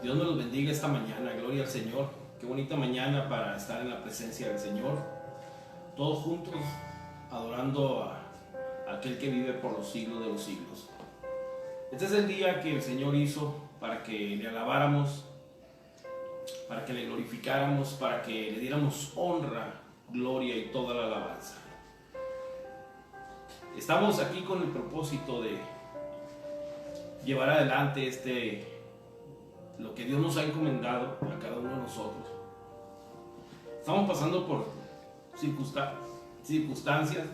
Dios nos los bendiga esta mañana, gloria al Señor. Qué bonita mañana para estar en la presencia del Señor, todos juntos adorando a aquel que vive por los siglos de los siglos. Este es el día que el Señor hizo para que le alabáramos, para que le glorificáramos, para que le diéramos honra, gloria y toda la alabanza. Estamos aquí con el propósito de llevar adelante lo que Dios nos ha encomendado a cada uno de nosotros. Estamos pasando por circunstancias,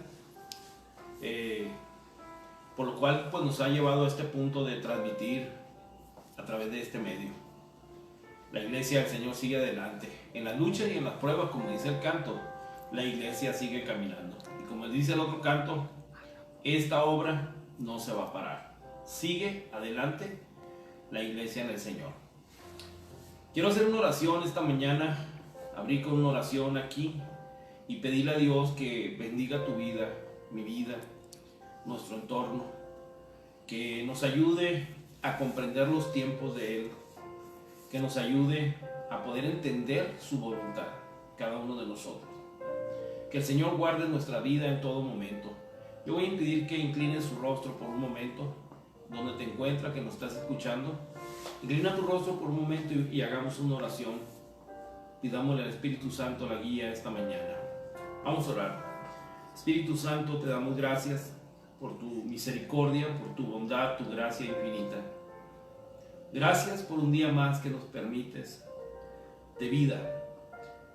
por lo cual pues, nos ha llevado a este punto de transmitir a través de este medio. La iglesia del Señor sigue adelante. En la lucha y en las pruebas, como dice el canto, la iglesia sigue caminando. Y como dice el otro canto, esta obra no se va a parar. Sigue adelante la iglesia en el Señor. Quiero hacer una oración esta mañana, abrir con una oración aquí y pedirle a Dios que bendiga tu vida, mi vida, nuestro entorno, que nos ayude a comprender los tiempos de Él, que nos ayude a poder entender su voluntad, cada uno de nosotros. Que el Señor guarde nuestra vida en todo momento. Yo voy a pedir que inclines su rostro por un momento, donde te encuentras, que nos estás escuchando. Inclina tu rostro por un momento y hagamos una oración. Pidámosle al Espíritu Santo la guía esta mañana. Vamos a orar. Espíritu Santo, te damos gracias por tu misericordia, por tu bondad, tu gracia infinita. Gracias por un día más que nos permites de vida.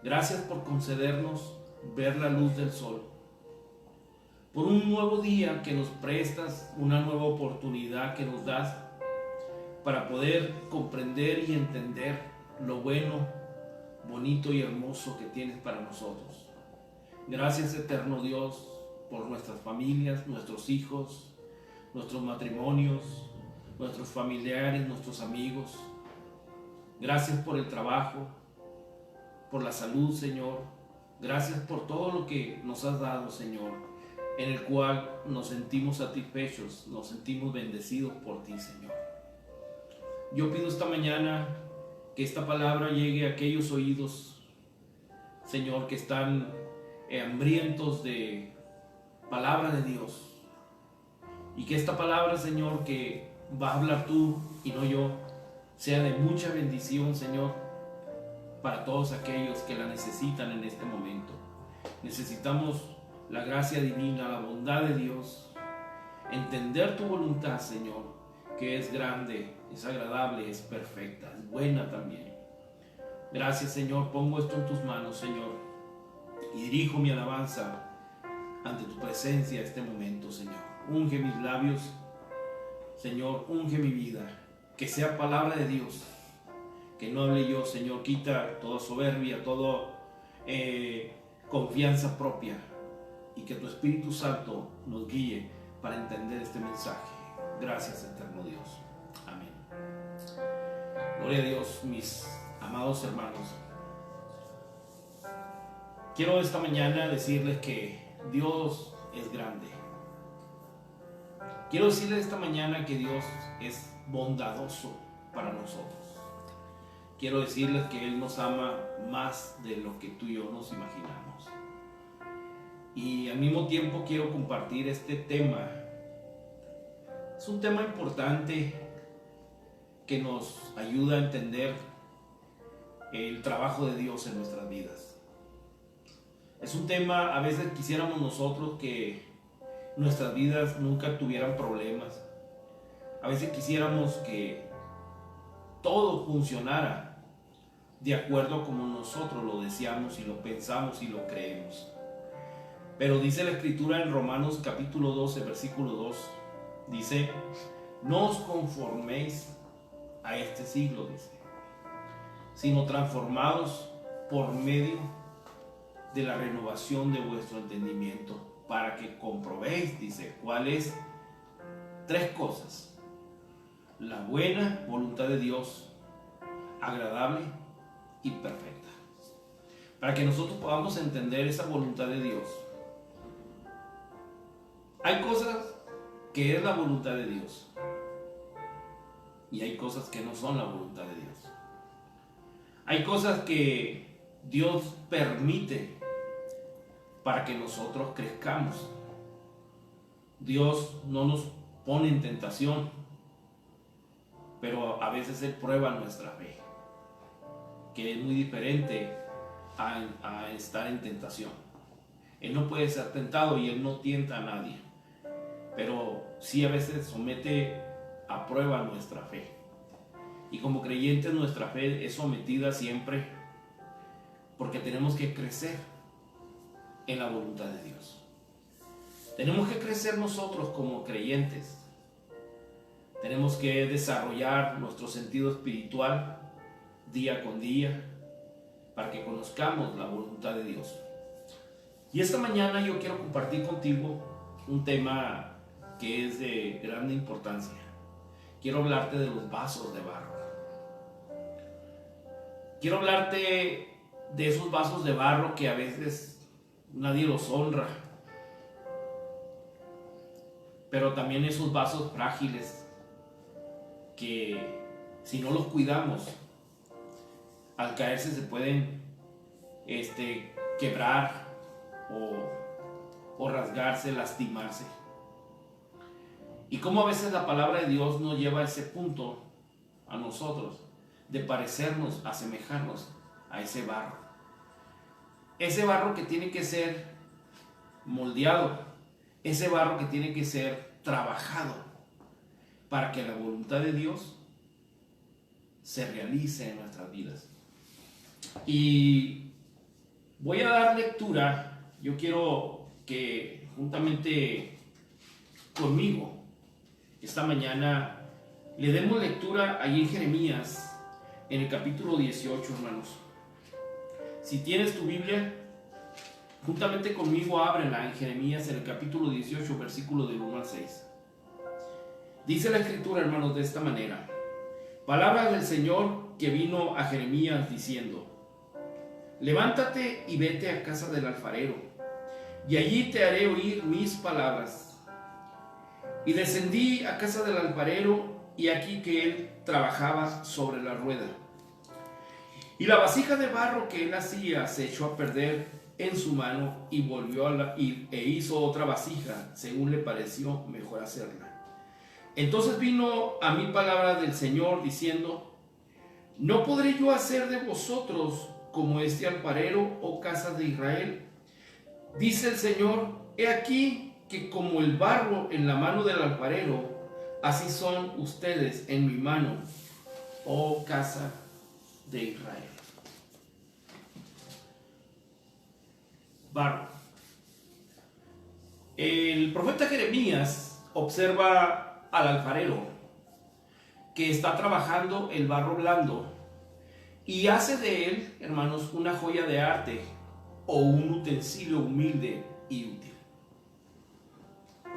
Gracias por concedernos ver la luz del sol. Por un nuevo día que nos prestas, una nueva oportunidad que nos das para poder comprender y entender lo bueno, bonito y hermoso que tienes para nosotros. Gracias, eterno Dios, por nuestras familias, nuestros hijos, nuestros matrimonios, nuestros familiares, nuestros amigos. Gracias por el trabajo, por la salud, Señor. Gracias por todo lo que nos has dado, Señor, en el cual nos sentimos satisfechos, nos sentimos bendecidos por ti, Señor. Yo pido esta mañana que esta palabra llegue a aquellos oídos, Señor, que están hambrientos de palabra de Dios. Y que esta palabra, Señor, que va a hablar tú y no yo, sea de mucha bendición, Señor, para todos aquellos que la necesitan en este momento. Necesitamos la gracia divina, la bondad de Dios, entender tu voluntad, Señor, que es grande, es agradable, es perfecta, es buena también. Gracias, Señor, pongo esto en tus manos, Señor, y dirijo mi alabanza ante tu presencia este momento, Señor. Unge mis labios, Señor, unge mi vida, que sea palabra de Dios, que no hable yo, Señor. Quita toda soberbia, toda confianza propia, y que tu Espíritu Santo nos guíe para entender este mensaje. Gracias, eterno Dios. Amén. Gloria a Dios, mis amados hermanos. Quiero esta mañana decirles que Dios es grande. Quiero decirles esta mañana que Dios es bondadoso para nosotros. Quiero decirles que Él nos ama más de lo que tú y yo nos imaginamos. Y al mismo tiempo quiero compartir este tema. Es un tema importante que nos ayuda a entender el trabajo de Dios en nuestras vidas. Es un tema, a veces quisiéramos nosotros que nuestras vidas nunca tuvieran problemas. A veces quisiéramos que todo funcionara de acuerdo como nosotros lo deseamos y lo pensamos y lo creemos. Pero dice la Escritura en Romanos capítulo 12, versículo 2, dice: no os conforméis a este siglo, dice, sino transformados por medio de la renovación de vuestro entendimiento, para que comprobéis, dice, cuál es tres cosas: la buena voluntad de Dios, agradable y perfecta. Para que nosotros podamos entender esa voluntad de Dios, hay cosas que es la voluntad de Dios y hay cosas que no son la voluntad de Dios. Hay cosas que Dios permite para que nosotros crezcamos. Dios no nos pone en tentación, pero a veces Él prueba nuestra fe, que es muy diferente a estar en tentación. Él no puede ser tentado y Él no tienta a nadie, pero sí a veces somete a prueba nuestra fe. Y como creyentes nuestra fe es sometida siempre porque tenemos que crecer en la voluntad de Dios. Tenemos que crecer nosotros como creyentes. Tenemos que desarrollar nuestro sentido espiritual día con día para que conozcamos la voluntad de Dios. Y esta mañana yo quiero compartir contigo un tema que es de grande importancia. Quiero hablarte de los vasos de barro. Quiero hablarte de esos vasos de barro que a veces nadie los honra, pero también esos vasos frágiles que si no los cuidamos, al caerse se pueden quebrar o rasgarse, lastimarse. Y cómo a veces la palabra de Dios nos lleva a ese punto a nosotros de parecernos, asemejarnos a ese barro. Ese barro que tiene que ser moldeado, ese barro que tiene que ser trabajado para que la voluntad de Dios se realice en nuestras vidas. Y voy a dar lectura. Yo quiero que juntamente conmigo esta mañana le demos lectura ahí en Jeremías, en el capítulo 18, hermanos. Si tienes tu Biblia, juntamente conmigo ábrela en Jeremías, en el capítulo 18, versículo del 1 al 6. Dice la escritura, hermanos, de esta manera: palabra del Señor que vino a Jeremías diciendo: levántate y vete a casa del alfarero, y allí te haré oír mis palabras. Y descendí a casa del alfarero, y aquí que él trabajaba sobre la rueda. Y la vasija de barro que él hacía se echó a perder en su mano, y volvió e hizo otra vasija, según le pareció mejor hacerla. Entonces vino a mí palabra del Señor diciendo: ¿no podré yo hacer de vosotros como este alfarero, oh casa de Israel? Dice el Señor: he aquí que como el barro en la mano del alfarero, así son ustedes en mi mano, oh casa de Israel. Barro. El profeta Jeremías observa al alfarero que está trabajando el barro blando y hace de él, hermanos, una joya de arte o un utensilio humilde y útil.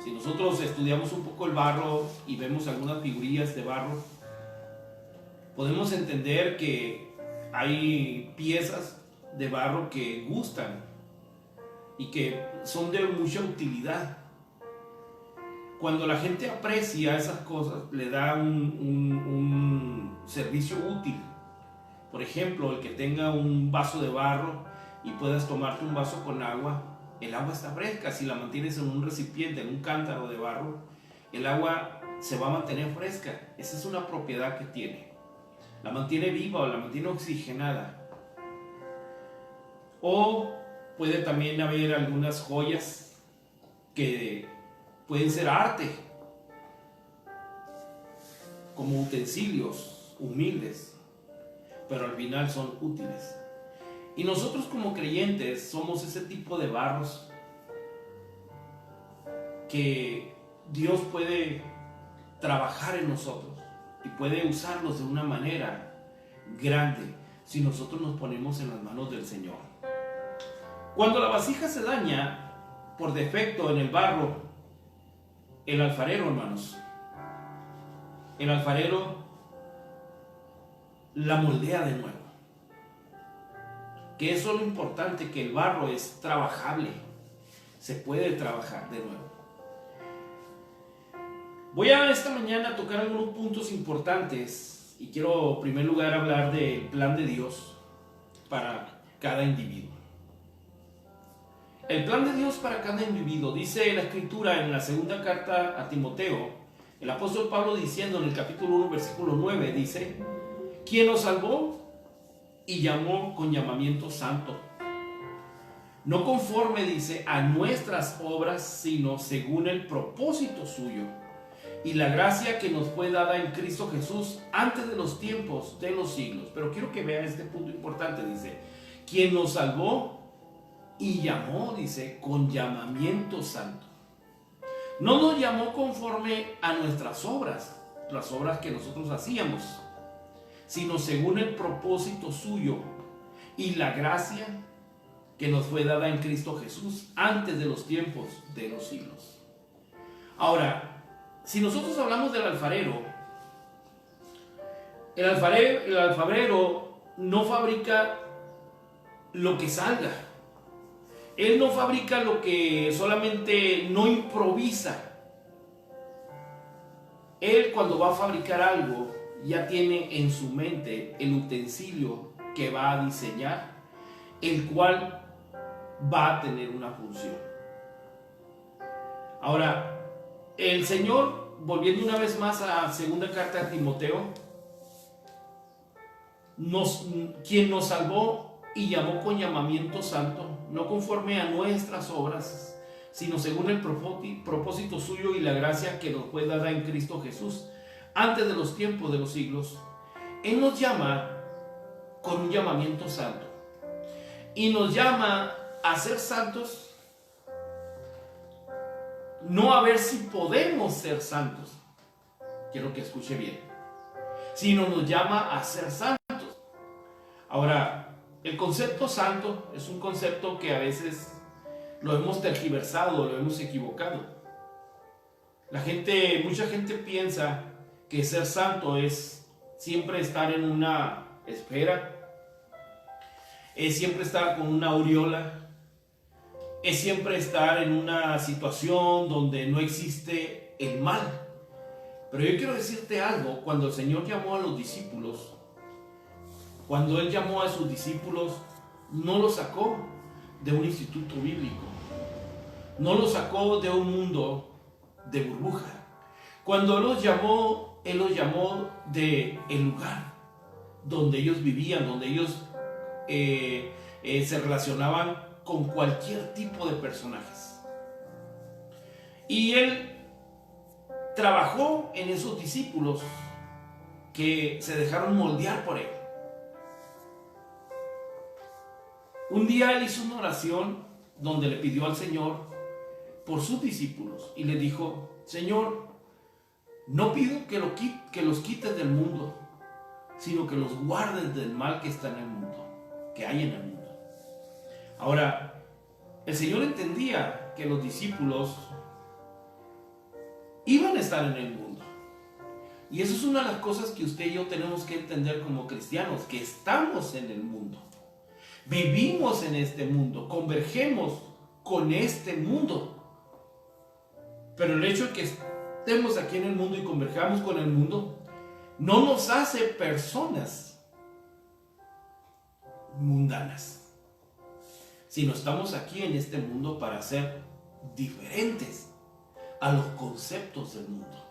Si nosotros estudiamos un poco el barro y vemos algunas figurillas de barro, podemos entender que hay piezas de barro que gustan y que son de mucha utilidad. Cuando la gente aprecia esas cosas, le da un servicio útil. Por ejemplo, el que tenga un vaso de barro y puedas tomarte un vaso con agua, el agua está fresca. Si la mantienes en un recipiente, en un cántaro de barro, el agua se va a mantener fresca. Esa es una propiedad que tiene. La mantiene viva o la mantiene oxigenada. O puede también haber algunas joyas que pueden ser arte, como utensilios humildes, pero al final son útiles. Y nosotros como creyentes somos ese tipo de barros que Dios puede trabajar en nosotros y puede usarlos de una manera grande si nosotros nos ponemos en las manos del Señor. Cuando la vasija se daña por defecto en el barro, el alfarero, hermanos, el alfarero la moldea de nuevo. Que eso es lo importante, que el barro es trabajable, se puede trabajar de nuevo. Voy a esta mañana a tocar algunos puntos importantes y quiero en primer lugar hablar del plan de Dios, para cada individuo. El plan de Dios para cada individuo, dice la Escritura en la segunda carta a Timoteo, el apóstol Pablo diciendo en el capítulo 1, versículo 9, dice: quien nos salvó y llamó con llamamiento santo, no conforme, dice, a nuestras obras, sino según el propósito suyo y la gracia que nos fue dada en Cristo Jesús antes de los tiempos de los siglos. Pero quiero que vean este punto importante, dice: quien nos salvó y llamó, dice, con llamamiento santo. No nos llamó conforme a nuestras obras, las obras que nosotros hacíamos, sino según el propósito suyo y la gracia que nos fue dada en Cristo Jesús antes de los tiempos de los siglos. Ahora, si nosotros hablamos del alfarero, el alfarero no fabrica lo que salga. Él no fabrica lo que solamente no improvisa. Él, cuando va a fabricar algo, ya tiene en su mente el utensilio que va a diseñar, el cual va a tener una función. Ahora, el Señor, volviendo una vez más a segunda carta a Timoteo, quien nos salvó y llamó con llamamiento santo, no conforme a nuestras obras, sino según el propósito suyo y la gracia que nos fue dada en Cristo Jesús antes de los tiempos de los siglos. Él nos llama con un llamamiento santo y nos llama a ser santos, no a ver si podemos ser santos, quiero que escuche bien, sino nos llama a ser santos. Ahora, el concepto santo es un concepto que a veces lo hemos tergiversado, lo hemos equivocado. Mucha gente piensa que ser santo es siempre estar en una esfera, es siempre estar con una aureola, es siempre estar en una situación donde no existe el mal. Pero yo quiero decirte algo: cuando el Señor llamó a los discípulos, cuando Él llamó a sus discípulos, no los sacó de un instituto bíblico, no los sacó de un mundo de burbuja. Cuando Él los llamó de el lugar donde ellos vivían, donde ellos se relacionaban con cualquier tipo de personajes. Y Él trabajó en esos discípulos que se dejaron moldear por Él. Un día Él hizo una oración donde le pidió al Señor por sus discípulos y le dijo: Señor, no pido que los quites del mundo, sino que los guardes del mal que está en el mundo, que hay en el mundo. Ahora, el Señor entendía que los discípulos iban a estar en el mundo. Y eso es una de las cosas que usted y yo tenemos que entender como cristianos, que estamos en el mundo. Vivimos en este mundo, convergemos con este mundo. Pero el hecho de que estemos aquí en el mundo y converjamos con el mundo no nos hace personas mundanas, sino estamos aquí en este mundo para ser diferentes a los conceptos del mundo.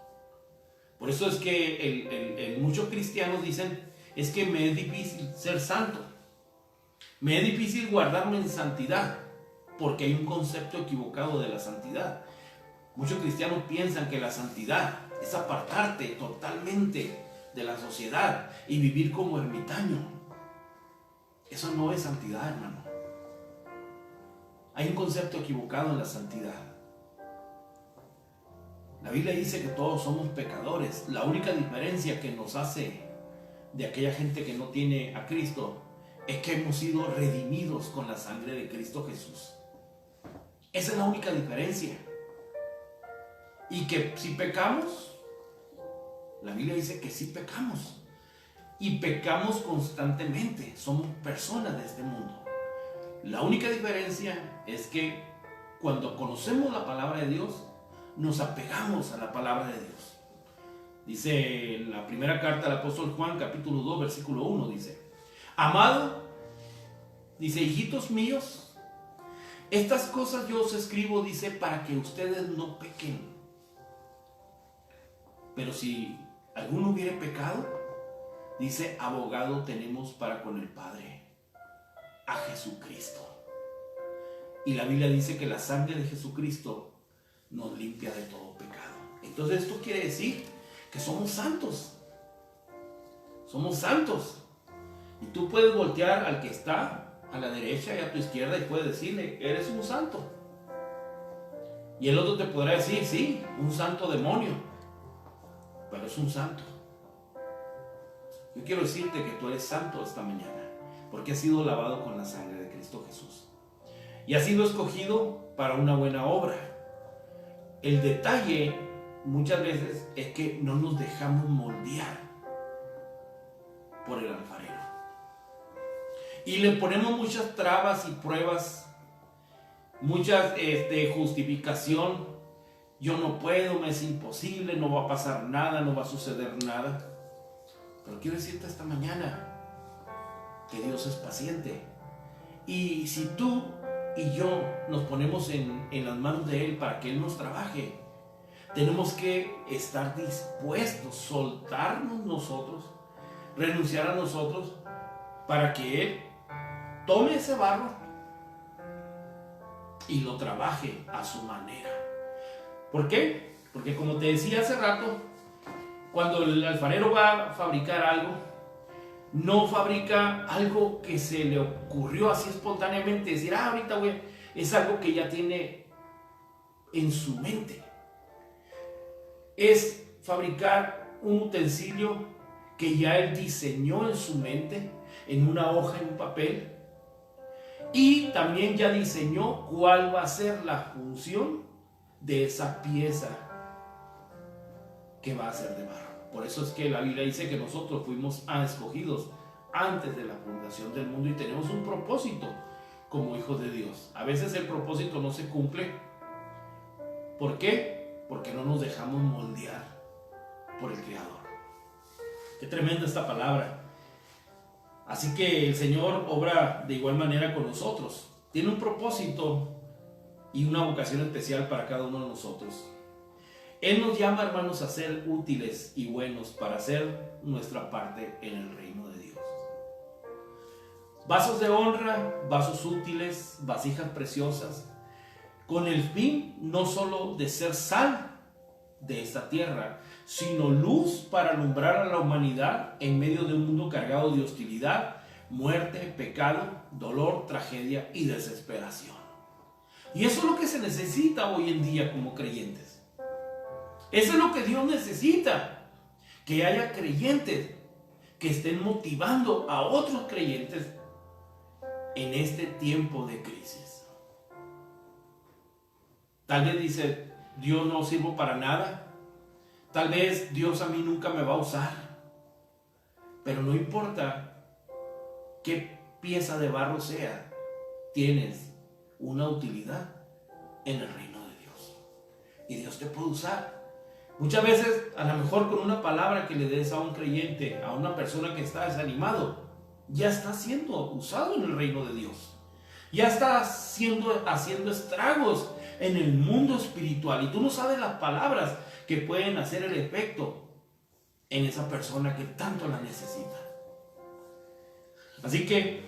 Por eso es que muchos cristianos dicen: es que me es difícil ser santo, me es difícil guardarme en santidad, porque hay un concepto equivocado de la santidad. Muchos cristianos piensan que la santidad es apartarte totalmente de la sociedad y vivir como ermitaño. Eso no es santidad, hermano. Hay un concepto equivocado en la santidad. La Biblia dice que todos somos pecadores. La única diferencia que nos hace de aquella gente que no tiene a Cristo es que hemos sido redimidos con la sangre de Cristo Jesús. Esa es la única diferencia. Y que si pecamos, la Biblia dice que sí pecamos. Y pecamos constantemente. Somos personas de este mundo. La única diferencia es que cuando conocemos la palabra de Dios, nos apegamos a la palabra de Dios. Dice en la primera carta del apóstol Juan, capítulo 2, versículo 1, dice: Amado, Dice, hijitos míos, estas cosas yo os escribo, dice, para que ustedes no pequen. Pero si alguno hubiere pecado, dice, abogado tenemos para con el Padre, a Jesucristo. Y la Biblia dice que la sangre de Jesucristo nos limpia de todo pecado. Entonces esto quiere decir que somos santos. Somos santos. Y tú puedes voltear al que está a la derecha y a tu izquierda y puedes decirle, eres un santo. Y el otro te podrá decir, sí, un santo demonio, pero es un santo. Yo quiero decirte que tú eres santo esta mañana, porque has sido lavado con la sangre de Cristo Jesús y has sido escogido para una buena obra. El detalle muchas veces es que no nos dejamos moldear por el alfarero y le ponemos muchas trabas y pruebas, muchas justificación. Yo no puedo, me es imposible, no va a pasar nada, no va a suceder nada. Pero quiero decirte esta mañana que Dios es paciente. Y si tú y yo nos ponemos en las manos de Él para que Él nos trabaje, tenemos que estar dispuestos, soltarnos nosotros, renunciar a nosotros, para que Él tome ese barro y lo trabaje a su manera. ¿Por qué? Porque como te decía hace rato, cuando el alfarero va a fabricar algo, no fabrica algo que se le ocurrió así espontáneamente, decir, ahorita güey, es algo que ya tiene en su mente. Es fabricar un utensilio que ya él diseñó en su mente, en una hoja, en un papel, y también ya diseñó cuál va a ser la función de esa pieza que va a ser de barro. Por eso es que la Biblia dice que nosotros fuimos escogidos antes de la fundación del mundo y tenemos un propósito como hijos de Dios. A veces el propósito no se cumple. ¿Por qué? Porque no nos dejamos moldear por el Creador. Qué tremenda esta palabra. Así que el Señor obra de igual manera con nosotros. Tiene un propósito y una vocación especial para cada uno de nosotros. Él nos llama, hermanos, a ser útiles y buenos para hacer nuestra parte en el reino de Dios. Vasos de honra, vasos útiles, vasijas preciosas, con el fin no solo de ser sal de esta tierra, sino luz para alumbrar a la humanidad en medio de un mundo cargado de hostilidad, muerte, pecado, dolor, tragedia y desesperación. Y eso es lo que se necesita hoy en día como creyentes. Eso es lo que Dios necesita, que haya creyentes que estén motivando a otros creyentes en este tiempo de crisis. Tal vez dice, Dios no sirvo para nada. Tal vez Dios a mí nunca me va a usar. Pero no importa qué pieza de barro sea, tienes una utilidad en el reino de Dios. Y Dios te puede usar. Muchas veces, a lo mejor con una palabra que le des a un creyente, a una persona que está desanimado, ya está siendo usado en el reino de Dios. Ya está haciendo estragos en el mundo espiritual. Y tú no sabes las palabras que pueden hacer el efecto en esa persona que tanto la necesita. Así que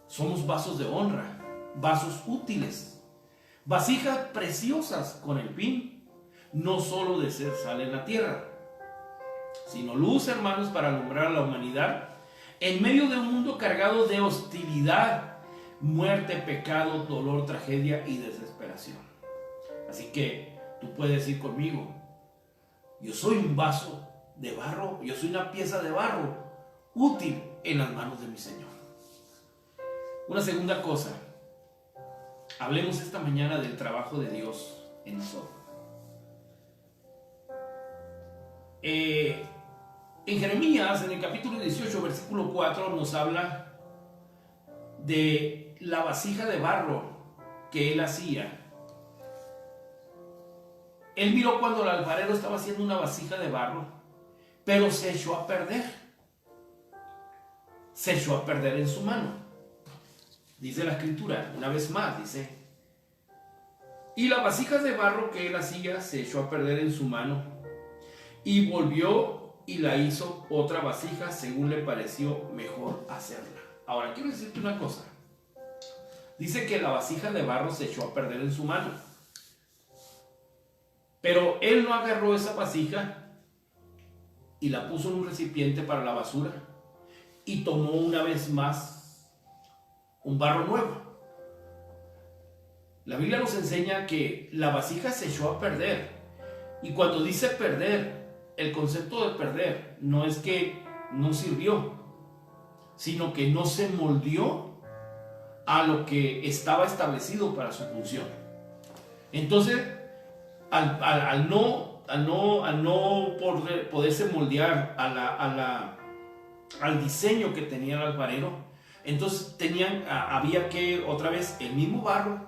somos vasos de honra, vasos útiles, vasijas preciosas con el fin no solo de ser sal en la tierra, sino luz, hermanos, para alumbrar a la humanidad en medio de un mundo cargado de hostilidad, muerte, pecado, dolor, tragedia y desesperación. Así que tú puedes ir conmigo, yo soy un vaso de barro, yo soy una pieza de barro útil en las manos de mi Señor. Una segunda cosa, hablemos esta mañana del trabajo de Dios en nosotros. En Jeremías, en el capítulo 18, versículo 4, nos habla de la vasija de barro que él hacía. Él miró cuando el alfarero estaba haciendo una vasija de barro, pero se echó a perder. Se echó a perder en su mano. Dice la escritura, una vez más, dice: y las vasijas de barro que él hacía se echó a perder en su mano, y volvió y la hizo otra vasija según le pareció mejor hacerla. Ahora, quiero decirte una cosa. Dice que la vasija de barro se echó a perder en su mano, pero él no agarró esa vasija y la puso en un recipiente para la basura y tomó una vez más un barro nuevo. La Biblia nos enseña que la vasija se echó a perder. Y cuando dice perder, el concepto de perder no es que no sirvió, sino que no se moldeó a lo que estaba establecido para su función. Entonces, al no poderse moldear al diseño que tenía el alfarero, entonces había que otra vez el mismo barro,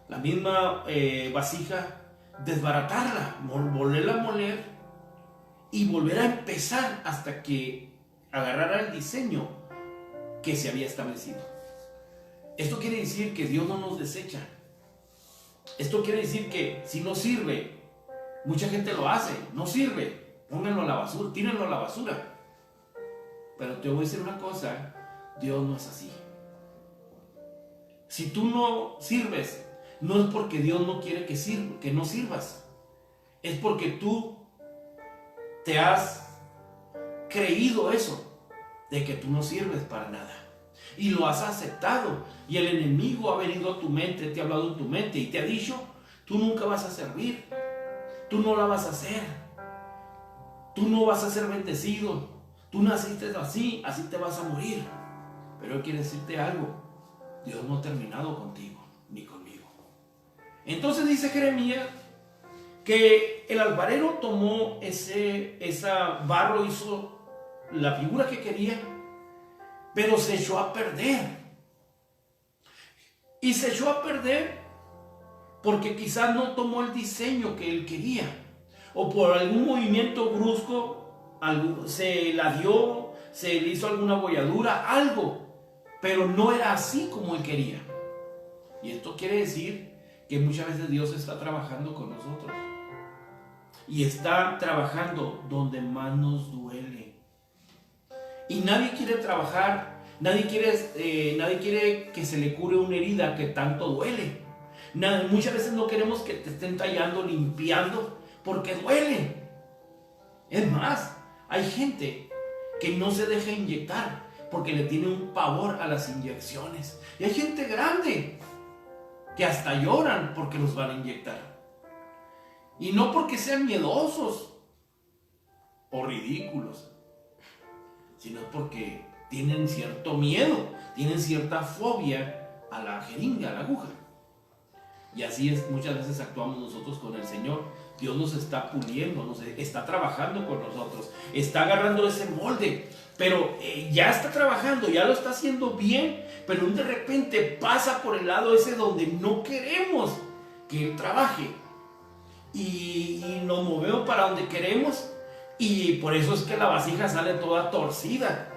la misma vasija, desbaratarla, volverla a moler y volver a empezar hasta que agarrara el diseño que se había establecido. Esto quiere decir que Dios no nos desecha. Esto quiere decir que si no sirve, mucha gente lo hace, no sirve, pónganlo a la basura, tírenlo a la basura. Pero te voy a decir una cosa, Dios no es así. Si tú no sirves, no es porque Dios no quiere que no sirvas. Es porque tú te has creído eso, de que tú no sirves para nada. Y lo has aceptado. Y el enemigo ha venido a tu mente, te ha hablado en tu mente y te ha dicho: tú nunca vas a servir, tú no la vas a hacer, tú no vas a ser bendecido, tú naciste así, así te vas a morir. Pero Él quiere decirte algo: Dios no ha terminado contigo, ni conmigo. Entonces dice Jeremías que el alfarero tomó esa barro, hizo la figura que quería, pero se echó a perder. Y se echó a perder porque quizás no tomó el diseño que él quería, o por algún movimiento brusco se la dio, se le hizo alguna bolladura, algo, pero no era así como él quería. Y esto quiere decir que muchas veces Dios está trabajando con nosotros y está trabajando donde más nos duele. Y nadie quiere trabajar, nadie quiere que se le cure una herida que tanto duele. Muchas veces no queremos que te estén tallando, limpiando, porque duele. Es más, hay gente que no se deja inyectar porque le tiene un pavor a las inyecciones. Y hay gente grande que hasta lloran porque los van a inyectar. Y no porque sean miedosos o ridículos, sino porque tienen cierto miedo, tienen cierta fobia a la jeringa, a la aguja. Y así es, muchas veces actuamos nosotros con el Señor. Dios nos está puliendo, nos está trabajando con nosotros, está agarrando ese molde, pero ya está trabajando, ya lo está haciendo bien, pero de repente pasa por el lado ese donde no queremos que Él trabaje y nos movemos para donde queremos, y por eso es que la vasija sale toda torcida,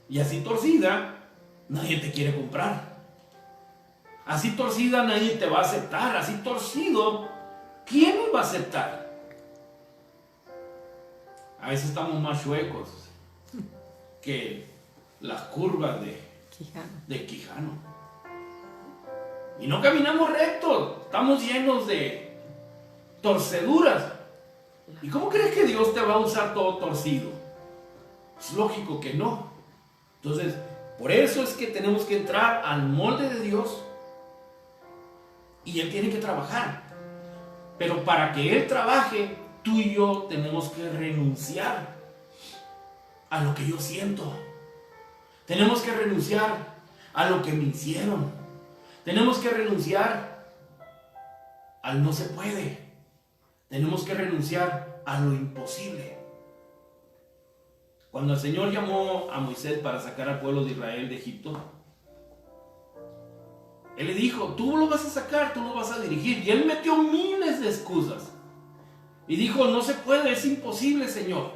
y así torcida nadie te quiere comprar, así torcida nadie te va a aceptar, así torcido ¿quién me va a aceptar? A veces estamos más chuecos que las curvas de Quijano. Y no caminamos rectos, estamos llenos de torceduras. ¿Y cómo crees que Dios te va a usar todo torcido? Es lógico que no. Entonces, por eso es que tenemos que entrar al molde de Dios y Él tiene que trabajar. Pero para que Él trabaje, tú y yo tenemos que renunciar a lo que yo siento. Tenemos que renunciar a lo que me hicieron. Tenemos que renunciar al no se puede. Tenemos que renunciar a lo imposible. Cuando el Señor llamó a Moisés para sacar al pueblo de Israel de Egipto, Él le dijo: tú lo vas a sacar, tú lo vas a dirigir. Y Él metió miles de excusas. Y dijo: no se puede, es imposible, Señor.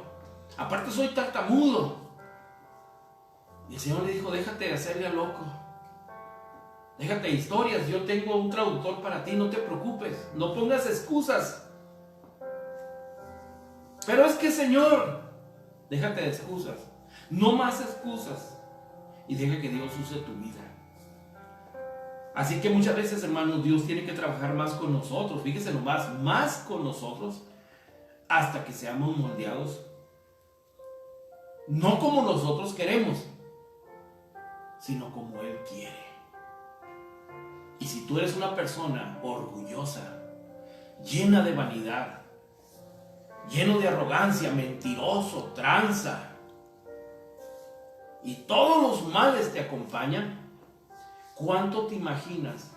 Aparte soy tartamudo. Y el Señor le dijo: déjate de hacerle a loco. Déjate de historias, yo tengo un traductor para ti, no te preocupes, no pongas excusas. Pero es que, Señor, déjate de excusas, no más excusas, y deja que Dios use tu vida. Así que muchas veces, hermanos, Dios tiene que trabajar más con nosotros, fíjese nomás, más con nosotros, hasta que seamos moldeados, no como nosotros queremos, sino como Él quiere. Y si tú eres una persona orgullosa, llena de vanidad, lleno de arrogancia, mentiroso, tranza, y todos los males te acompañan, ¿cuánto te imaginas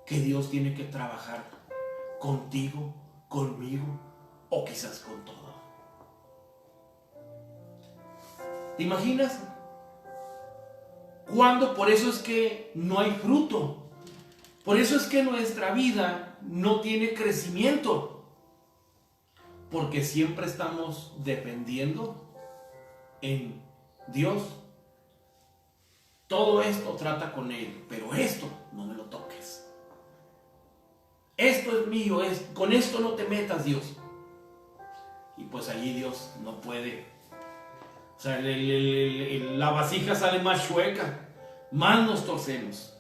que Dios tiene que trabajar contigo, conmigo o quizás con todo? ¿Te imaginas? ¿Cuándo? Por eso es que no hay fruto. Por eso es que nuestra vida no tiene crecimiento. Porque siempre estamos dependiendo en Dios. Todo esto trata con Él, pero esto no me lo toques. Esto es mío, con esto no te metas, Dios. Y pues allí Dios no puede. O sea, la vasija sale más chueca, más nos torcemos.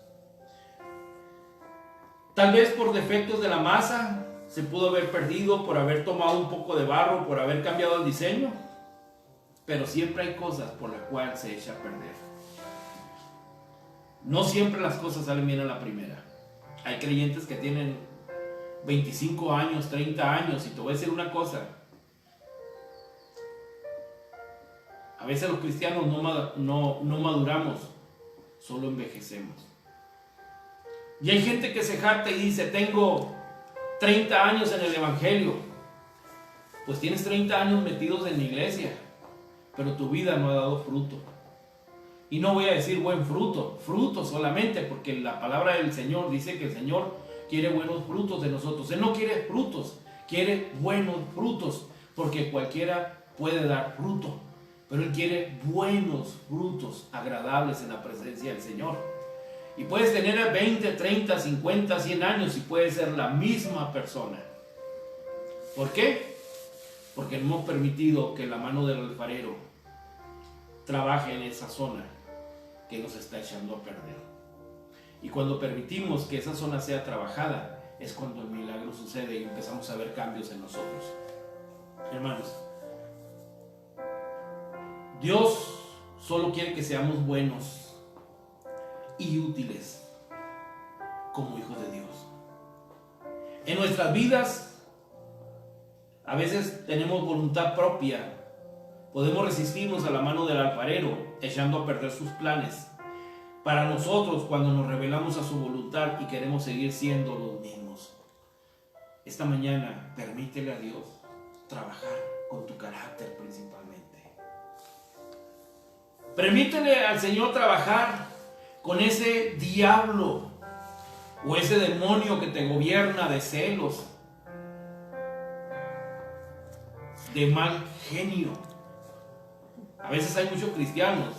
Tal vez por defectos de la masa se pudo haber perdido, por haber tomado un poco de barro, por haber cambiado el diseño. Pero siempre hay cosas por las cuales se echa a perder. No siempre las cosas salen bien a la primera. Hay creyentes que tienen 25 años, 30 años, y te voy a decir una cosa. A veces los cristianos no maduramos, solo envejecemos. Y hay gente que se jacta y dice, tengo 30 años en el evangelio. Pues tienes 30 años metidos en la iglesia, pero tu vida no ha dado fruto. Y no voy a decir buen fruto, fruto solamente, porque la palabra del Señor dice que el Señor quiere buenos frutos de nosotros. Él no quiere frutos, quiere buenos frutos, porque cualquiera puede dar fruto, pero Él quiere buenos frutos agradables en la presencia del Señor. Y puedes tener 20, 30, 50, 100 años y puedes ser la misma persona. ¿Por qué? Porque no hemos permitido que la mano del alfarero trabaje en esa zona que nos está echando a perder. Y cuando permitimos que esa zona sea trabajada, es cuando el milagro sucede y empezamos a ver cambios en nosotros. Hermanos, Dios solo quiere que seamos buenos y útiles como hijos de Dios. En nuestras vidas a veces tenemos voluntad propia, podemos resistirnos a la mano del alfarero echando a perder sus planes. Para nosotros, cuando nos rebelamos a su voluntad y queremos seguir siendo los mismos, esta mañana permítele a Dios trabajar con tu carácter principalmente. Permítele al Señor trabajar con ese diablo o ese demonio que te gobierna de celos, de mal genio. A veces hay muchos cristianos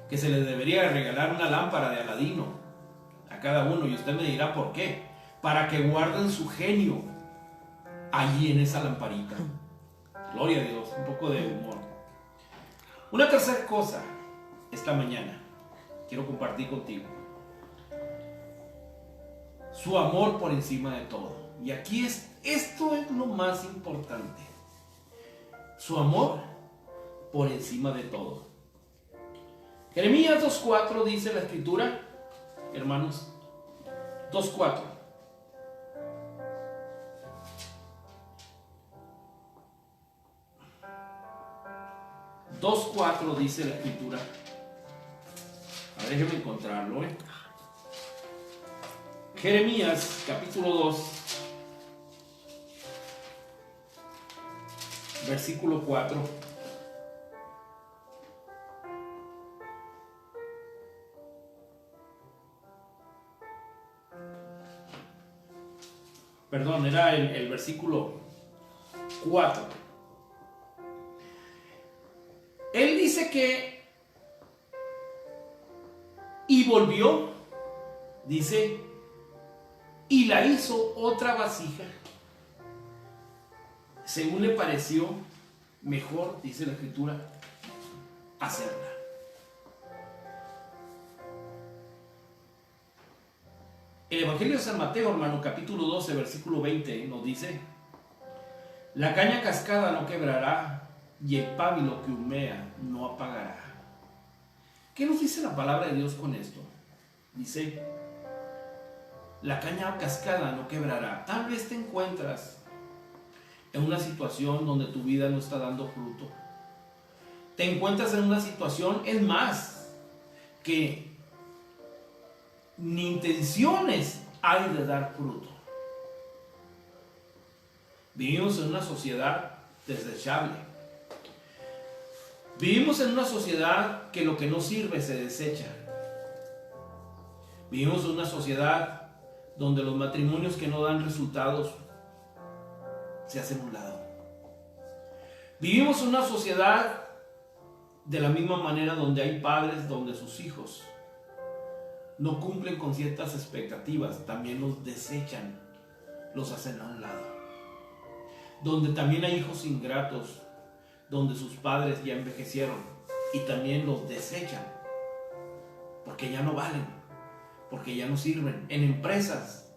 que se les debería regalar una lámpara de Aladino a cada uno, y usted me dirá por qué. Para que guarden su genio allí en esa lamparita. Gloria a Dios, un poco de humor. Una tercera cosa esta mañana quiero compartir contigo: su amor por encima de todo. Y aquí esto es lo más importante: su amor por encima de todo. Jeremías 2:4 dice la escritura, hermanos, 2:4. Dice la escritura. A ver, déjenme encontrarlo, Jeremías capítulo 2, versículo 4. Perdón, era el versículo 4. Él dice que y volvió Dice, y la hizo otra vasija, según le pareció mejor, dice la Escritura, hacerla. El Evangelio de San Mateo, hermano, capítulo 12, versículo 20, nos dice, la caña cascada no quebrará y el pábilo que humea no apagará. ¿Qué nos dice la palabra de Dios con esto? Dice, la caña cascada no quebrará. Tal vez te encuentras en una situación donde tu vida no está dando fruto. Te encuentras en una situación, es más, que ni intenciones hay de dar fruto. Vivimos en una sociedad desechable. Vivimos en una sociedad que lo que no sirve se desecha. Vivimos en una sociedad donde los matrimonios que no dan resultados se hacen a un lado. Vivimos en una sociedad de la misma manera donde hay padres donde sus hijos no cumplen con ciertas expectativas, también los desechan, los hacen a un lado. Donde también hay hijos ingratos, donde sus padres ya envejecieron y también los desechan, porque ya no valen, porque ya no sirven. En empresas,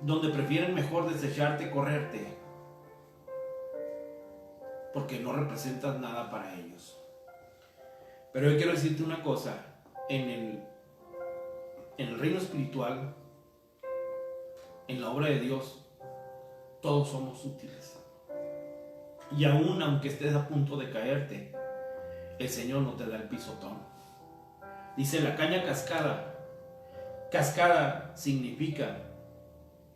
donde prefieren mejor desecharte, correrte, porque no representas nada para ellos. Pero yo quiero decirte una cosa, en el reino espiritual, en la obra de Dios, todos somos útiles. Y aún aunque estés a punto de caerte, el Señor no te da el pisotón. Dice la caña cascada. Cascada significa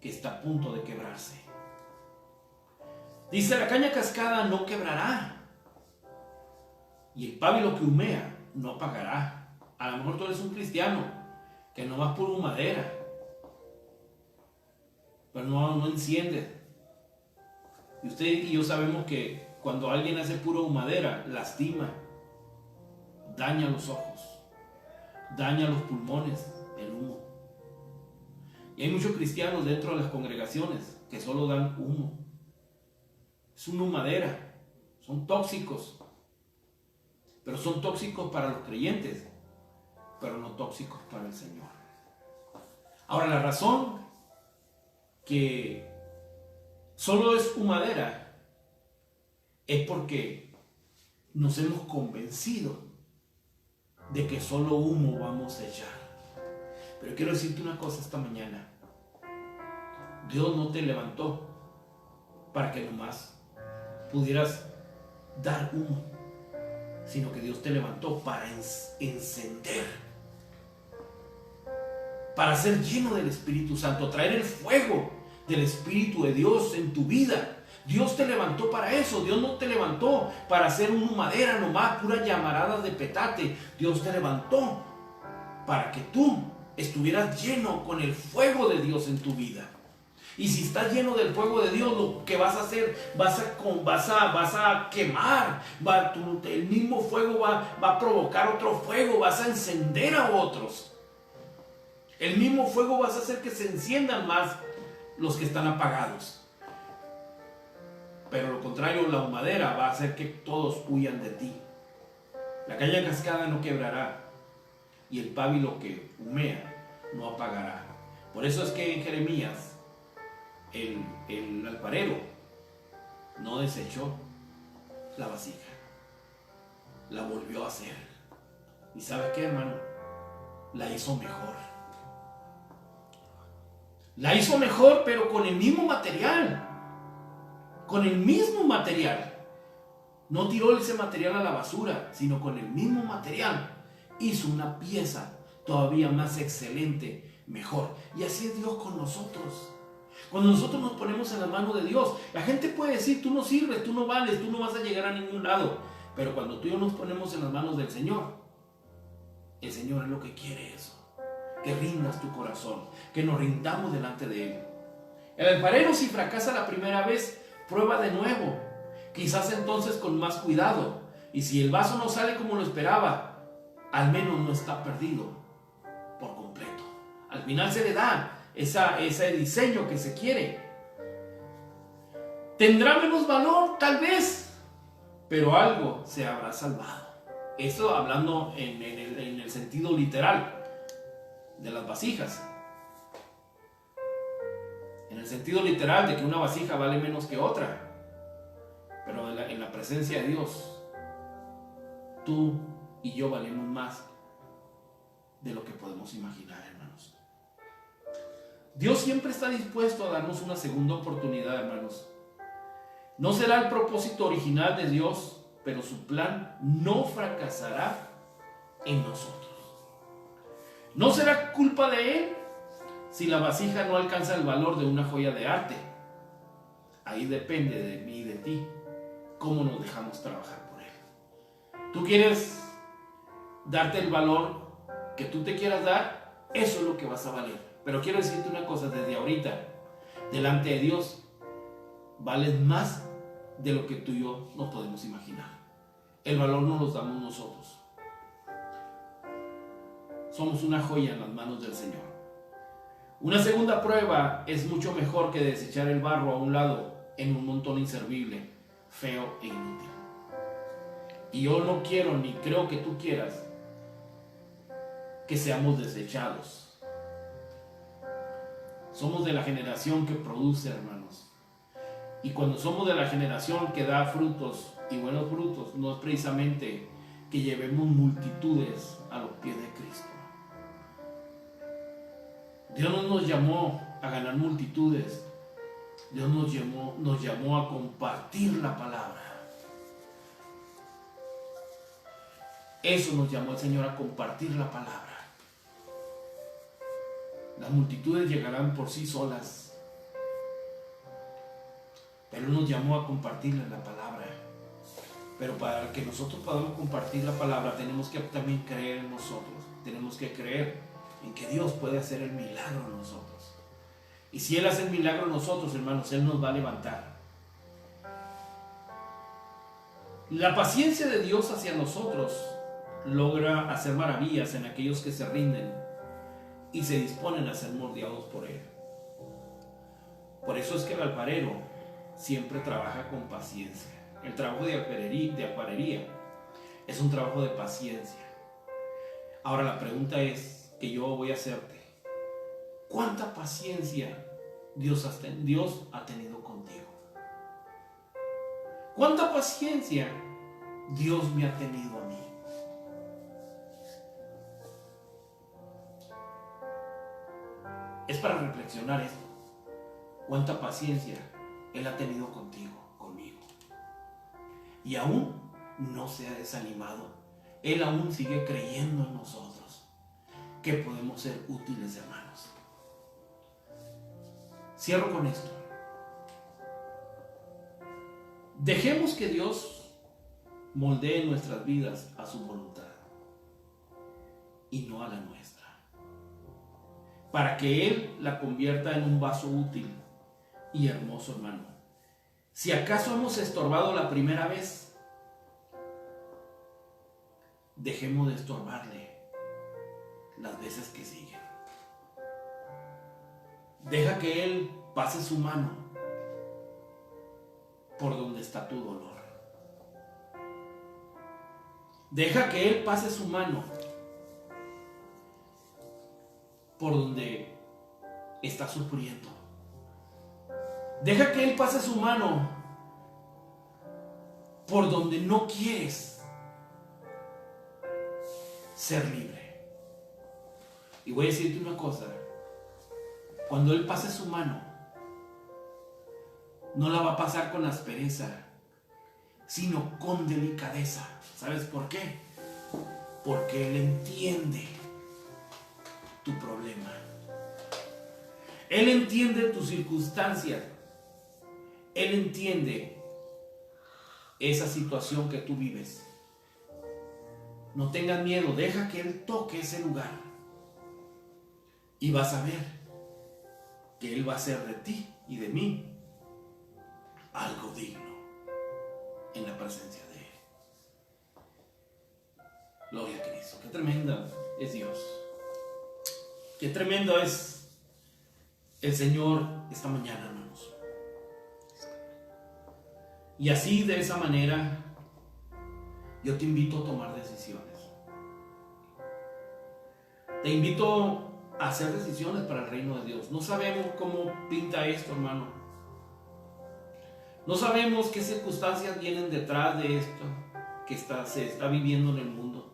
que está a punto de quebrarse. Dice la caña cascada no quebrará. Y el pábilo que humea no apagará. A lo mejor tú eres un cristiano que no vas por madera, pero no enciende. Y usted y yo sabemos que cuando alguien hace puro madera, lastima, daña los ojos, daña los pulmones, el humo. Y hay muchos cristianos dentro de las congregaciones que solo dan humo. Es una madera, son tóxicos, pero son tóxicos para los creyentes, pero no tóxicos para el Señor. Ahora, la razón que solo es humadera es porque nos hemos convencido de que solo humo vamos a echar. Pero quiero decirte una cosa esta mañana. Dios no te levantó para que nomás pudieras dar humo, sino que Dios te levantó para encender, para ser lleno del Espíritu Santo, traer el fuego del Espíritu de Dios en tu vida. Dios te levantó para eso. Dios no te levantó para hacer una madera nomás, pura llamarada de petate. Dios te levantó para que tú estuvieras lleno con el fuego de Dios en tu vida. Y si estás lleno del fuego de Dios, lo que vas a hacer, vas a quemar, el mismo fuego va a provocar otro fuego, vas a encender a otros. El mismo fuego vas a hacer que se enciendan más los que están apagados. Pero lo contrario, la humadera va a hacer que todos huyan de ti. La caña cascada no quebrará y el pábilo que humea no apagará. Por eso es que en Jeremías el alfarero no desechó la vasija, la volvió a hacer. ¿Y sabe qué, hermano? La hizo mejor. La hizo mejor, pero con el mismo material. Con el mismo material. No tiró ese material a la basura, sino con el mismo material hizo una pieza todavía más excelente, mejor. Y así es Dios con nosotros. Cuando nosotros nos ponemos en la mano de Dios, la gente puede decir, tú no sirves, tú no vales, tú no vas a llegar a ningún lado. Pero cuando tú y yo nos ponemos en las manos del Señor, el Señor es lo que quiere eso. Que rindas tu corazón, que nos rindamos delante de Él. El alfarero, si fracasa la primera vez, prueba de nuevo, quizás entonces con más cuidado. Y si el vaso no sale como lo esperaba, al menos no está perdido. por completo. Al final se le da ese diseño que se quiere. ¿Tendrá menos valor? Tal vez, pero algo se habrá salvado. Eso hablando en el sentido literal de las vasijas. En el sentido literal de que una vasija vale menos que otra. Pero en la presencia de Dios, tú y yo valemos más de lo que podemos imaginar, hermanos. Dios siempre está dispuesto a darnos una segunda oportunidad, hermanos. No será el propósito original de Dios, pero su plan no fracasará en nosotros. No será culpa de Él si la vasija no alcanza el valor de una joya de arte. Ahí depende de mí y de ti cómo nos dejamos trabajar por Él. Tú quieres darte el valor que tú te quieras dar, eso es lo que vas a valer. Pero quiero decirte una cosa, desde ahorita, delante de Dios, vales más de lo que tú y yo no podemos imaginar. El valor no lo damos nosotros. Somos una joya en las manos del Señor. Una segunda prueba es mucho mejor que desechar el barro a un lado en un montón inservible, feo e inútil. Y yo no quiero ni creo que tú quieras que seamos desechados. Somos de la generación que produce, hermanos. Y cuando somos de la generación que da frutos y buenos frutos, no es precisamente que llevemos multitudes a los pies de Cristo. Dios no nos llamó a ganar multitudes. Dios nos llamó a compartir la palabra. Eso nos llamó el Señor, a compartir la palabra. Las multitudes llegarán por sí solas, pero Él nos llamó a compartirles la palabra. Pero para que nosotros podamos compartir la palabra, tenemos que también creer en nosotros. Tenemos que creer en que Dios puede hacer el milagro en nosotros. Y si Él hace el milagro en nosotros, hermanos, Él nos va a levantar. La paciencia de Dios hacia nosotros logra hacer maravillas en aquellos que se rinden y se disponen a ser moldeados por Él. Por eso es que el alfarero siempre trabaja con paciencia. El trabajo de alfarería es un trabajo de paciencia. Ahora la pregunta es que yo voy a hacerte: ¿cuánta paciencia Dios ha tenido contigo? ¿Cuánta paciencia Dios me ha tenido a mí? Es para reflexionar esto. ¿Cuánta paciencia Él ha tenido contigo, conmigo? Y aún no se ha desanimado. Él aún sigue creyendo en nosotros, que podemos ser útiles, hermanos. Cierro con esto. Dejemos que Dios moldee nuestras vidas a su voluntad y no a la nuestra, para que Él la convierta en un vaso útil y hermoso, hermano. Si acaso hemos estorbado la primera vez, dejemos de estorbarle las veces que siguen. Deja que Él pase su mano por donde está tu dolor. Deja que Él pase su mano por donde está sufriendo. Deja que Él pase su mano por donde no quieres ser libre. Y voy a decirte una cosa: cuando Él pase su mano, no la va a pasar con aspereza, sino con delicadeza. ¿Sabes por qué? Porque Él entiende tu problema. Él entiende tus circunstancias. Él entiende esa situación que tú vives. No tengas miedo, deja que Él toque ese lugar. Y vas a ver que Él va a hacer de ti y de mí algo digno en la presencia de Él. Gloria a Cristo. Qué tremenda es Dios. Qué tremendo es el Señor esta mañana, hermanos. Y así, de esa manera, yo te invito a tomar decisiones. Te invito a hacer decisiones para el reino de Dios. No sabemos cómo pinta esto, hermano. No sabemos qué circunstancias vienen detrás de esto que se está viviendo en el mundo.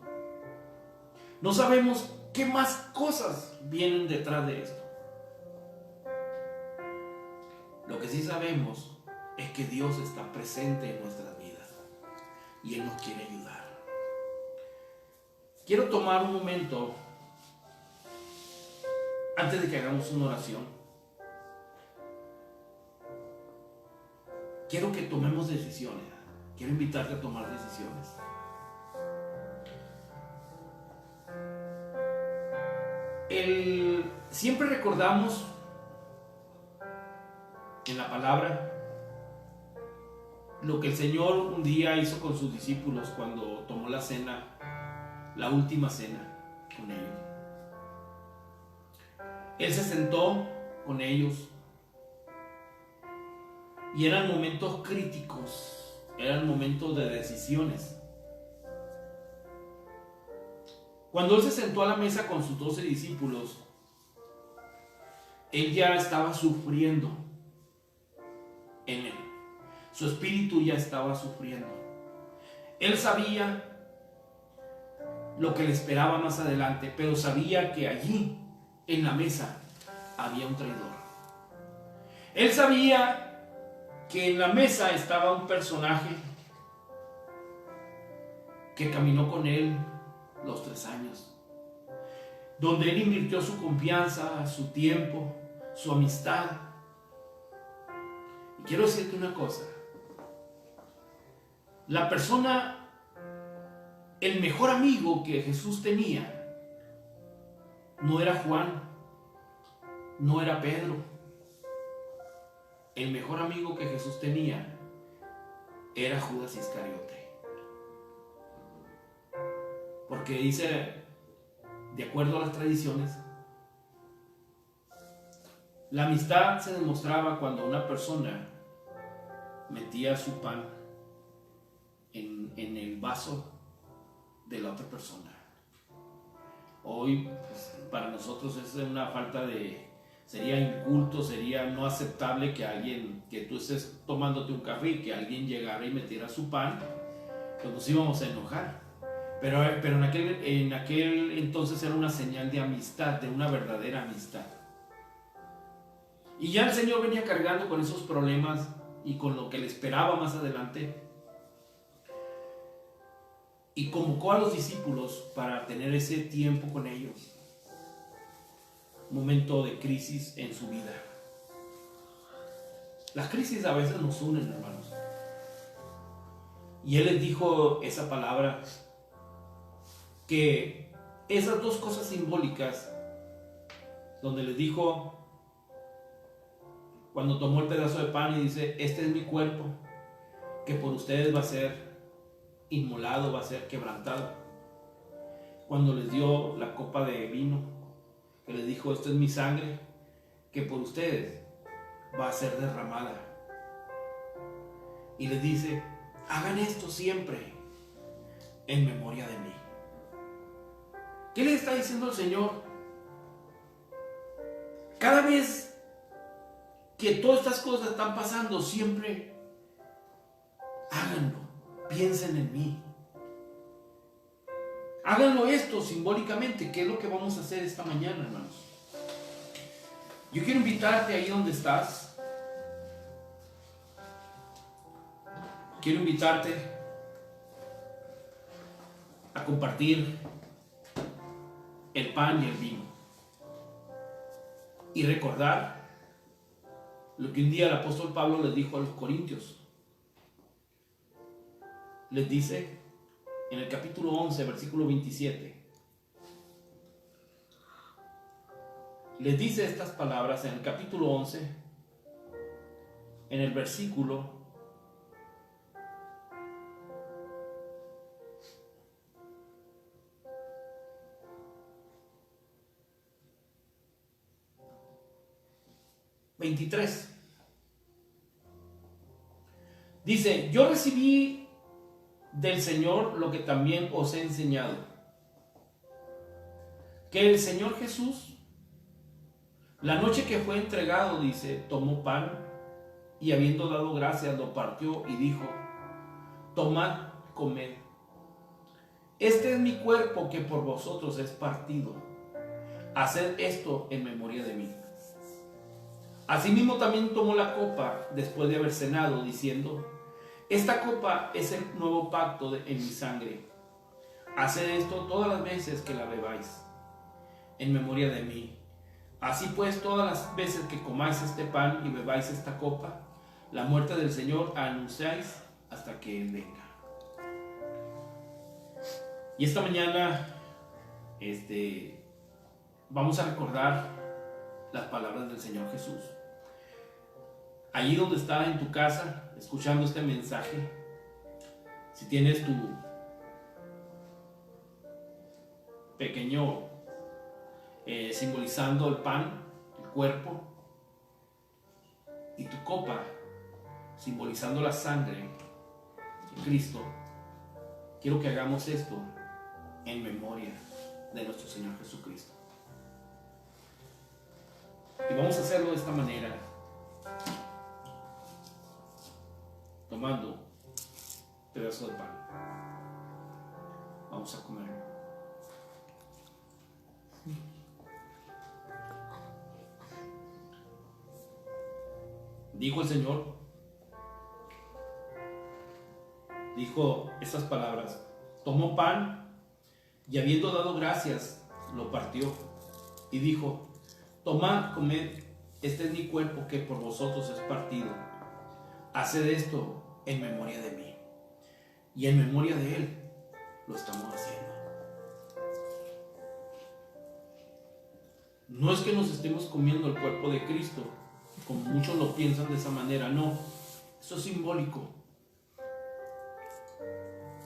No sabemos qué más cosas vienen detrás de esto. Lo que sí sabemos es que Dios está presente en nuestras vidas y Él nos quiere ayudar. Quiero tomar un momento antes de que hagamos una oración. Quiero que tomemos decisiones. Quiero invitarte a tomar decisiones. Siempre recordamos en la palabra lo que el Señor un día hizo con sus discípulos cuando tomó la cena, la última cena con ellos. Él se sentó con ellos y eran momentos críticos, eran momentos de decisiones. Cuando Él se sentó a la mesa con sus 12 discípulos, Él ya estaba sufriendo en Él. Su espíritu ya estaba sufriendo. Él sabía lo que le esperaba más adelante, pero sabía que allí, en la mesa, había un traidor. Él sabía que en la mesa estaba un personaje que caminó con Él los 3 años, donde Él invirtió su confianza, su tiempo, su amistad. Y quiero decirte una cosa: la persona, el mejor amigo que Jesús tenía, no era Juan, no era Pedro. El mejor amigo que Jesús tenía era Judas Iscariote. Porque dice, de acuerdo a las tradiciones, la amistad se demostraba cuando una persona metía su pan en el vaso de la otra persona. Hoy, pues, para nosotros es una falta de... Sería inculto, sería no aceptable que alguien, que tú estés tomándote un café y que alguien llegara y metiera su pan, pues nos íbamos a enojar. Pero en aquel entonces era una señal de amistad, de una verdadera amistad. Y ya el Señor venía cargando con esos problemas y con lo que le esperaba más adelante. Y convocó a los discípulos para tener ese tiempo con ellos. Un momento de crisis en su vida. Las crisis a veces nos unen, hermanos. Y Él les dijo esa palabra, que esas dos cosas simbólicas, donde les dijo, cuando tomó el pedazo de pan y dice, este es mi cuerpo, que por ustedes va a ser inmolado, va a ser quebrantado. Cuando les dio la copa de vino, que les dijo, esto es mi sangre, que por ustedes va a ser derramada. Y les dice, hagan esto siempre en memoria de mí. ¿Qué le está diciendo el Señor? Cada vez que todas estas cosas están pasando, siempre háganlo, piensen en mí. Háganlo esto simbólicamente, que es lo que vamos a hacer esta mañana, hermanos. Yo quiero invitarte ahí donde estás. Quiero invitarte a compartir el pan y el vino y recordar lo que un día el apóstol Pablo les dijo a los corintios. Les dice en el capítulo 11, versículo 27, les dice estas palabras en el capítulo 11, en el versículo 27. 23. Dice: yo recibí del Señor lo que también os he enseñado, que el Señor Jesús, la noche que fue entregado, dice, tomó pan y habiendo dado gracias lo partió y dijo: tomad, comed, este es mi cuerpo que por vosotros es partido, haced esto en memoria de mí. Asimismo también tomó la copa después de haber cenado, diciendo: esta copa es el nuevo pacto en mi sangre, haced esto todas las veces que la bebáis en memoria de mí. Así pues, todas las veces que comáis este pan y bebáis esta copa, la muerte del Señor anunciáis hasta que Él venga. Y esta mañana vamos a recordar las palabras del Señor Jesús. Allí donde estás en tu casa, escuchando este mensaje, si tienes tu pequeño simbolizando el pan, el cuerpo, y tu copa simbolizando la sangre de Cristo, quiero que hagamos esto en memoria de nuestro Señor Jesucristo. Y vamos a hacerlo de esta manera, tomando un pedazo de pan. Vamos a comer. Dijo el Señor, dijo estas palabras: tomó pan y habiendo dado gracias, lo partió y dijo: tomad, comed, este es mi cuerpo que por vosotros es partido, haced esto en memoria de mí. Y en memoria de Él lo estamos haciendo. No es que nos estemos comiendo el cuerpo de Cristo, como muchos lo piensan de esa manera, no, eso es simbólico.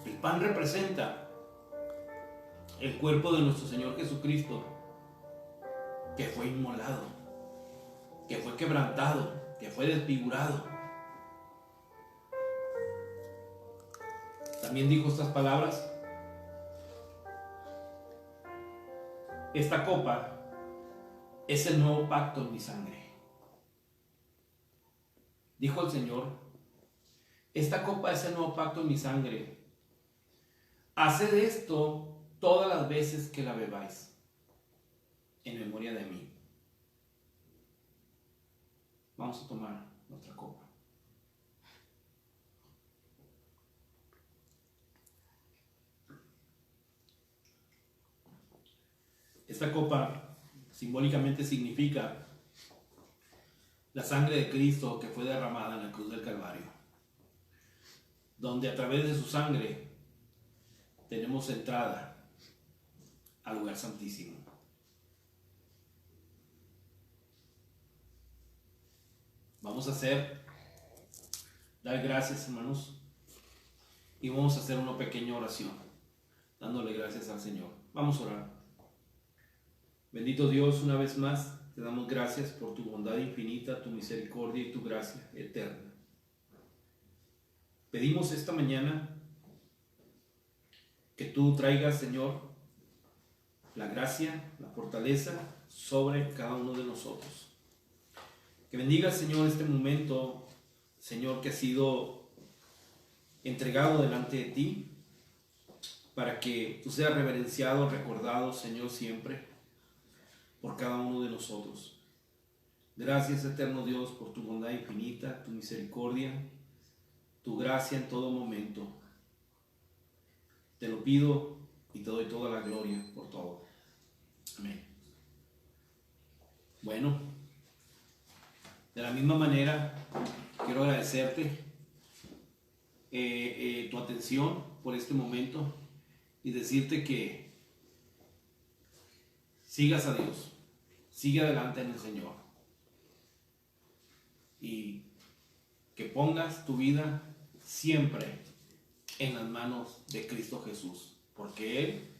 El pan representa el cuerpo de nuestro Señor Jesucristo, que fue inmolado, que fue quebrantado, que fue desfigurado. También dijo estas palabras: esta copa es el nuevo pacto en mi sangre. Dijo el Señor: esta copa es el nuevo pacto en mi sangre. Haced esto todas las veces que la bebáis, en memoria de mí. Vamos a tomar nuestra copa. Esta copa simbólicamente significa la sangre de Cristo que fue derramada en la cruz del Calvario, donde a través de su sangre tenemos entrada al lugar santísimo. Vamos a dar gracias, hermanos, y vamos a hacer una pequeña oración, dándole gracias al Señor. Vamos a orar. Bendito Dios, una vez más te damos gracias por tu bondad infinita, tu misericordia y tu gracia eterna. Pedimos esta mañana que tú traigas, Señor, la gracia, la fortaleza sobre cada uno de nosotros. Que bendigas, Señor, este momento, Señor, que ha sido entregado delante de ti, para que tú seas reverenciado, recordado, Señor, siempre por cada uno de nosotros. Gracias, eterno Dios, por tu bondad infinita, tu misericordia, tu gracia en todo momento. Te lo pido y te doy toda la gloria por todo. Amén. Bueno, de la misma manera, quiero agradecerte tu atención por este momento y decirte que sigas a Dios, sigue adelante en el Señor y que pongas tu vida siempre en las manos de Cristo Jesús, porque Él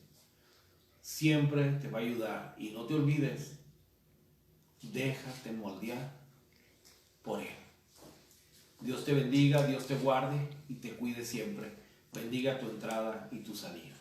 siempre te va a ayudar. Y no te olvides, déjate moldear por Él. Dios te bendiga, Dios te guarde y te cuide siempre. Bendiga tu entrada y tu salida.